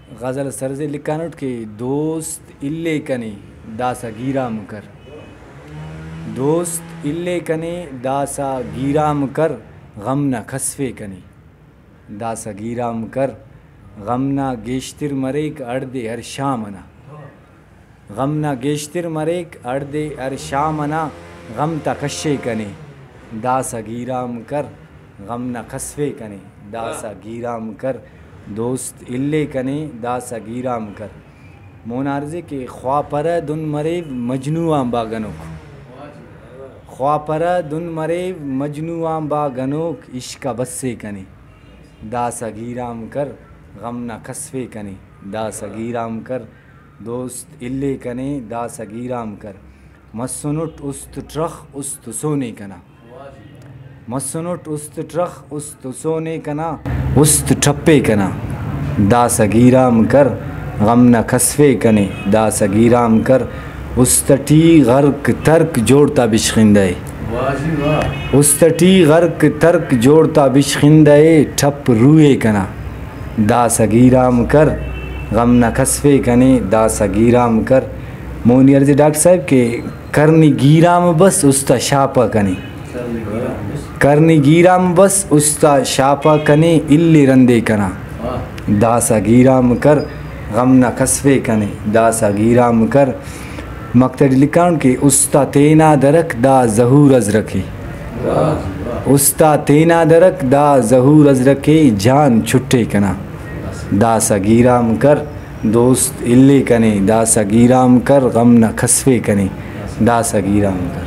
गज़ल Sergey लिखानुट के दोस्त इल्ले कने दासा गीराम कर, दोस्त इल्ले कने दासा गीराम कर, गम न खसवे कने दासा गीराम कर, गम न गेश्तिर मरेक अर्दे हर शामना, गम न गेश्तिर मरेक अर्दे हर शामना, गम ता कशे कने दासा गीराम कर, गम न खसवे कने दासा गीराम कर, दोस्त इल्ले कने दासा गीराम कर। मोनार्जे के ख्वापर दुन मरे मजनुआ बागनोक, ख्वापर दुन मरे मजनुआ बागनोक, इश्का बस्से कने दासा गीराम कर, गम न खसवे कने दासा गीराम कर, दोस्त इल्ले कने दासा गीराम कर। मसनुट उस्त ट्रख उस्त सोने कना, मसनुट उस्त ट्रख उस्त सोने कना, उस्त ठप्पे कना दासा गीराम कर, गम न खसवे कने दासा गीराम कर। उस्तटी गर्क तर्क जोड़ता बिशखिंदे, उस्तटी गर्क तर्क जोड़ता बिशखिंदे, ठप रूए कना दासा गीराम कर, गम न खसवे कने दासा गीराम कर। मोनी अर्जे डॉक्टर साहब के करनी गीराम बस उस्ता शापा कने, करनी गीराम बस उस्ता शापा कने, इल्ले रंदे कना दासा गीराम कर, गम न खसवे कने दासा गीराम कर। मकतड़ी लिखाउन के उस्ता तेना दरक दा जहूर अज रखे, उस्ता तेना दरक दा जहूर अज रखे, जान छुट्टे कना दासा गीराम कर, दोस्त इल्ले कने दासा गीराम कर, गम न खसवे कने दासा गीराम कर।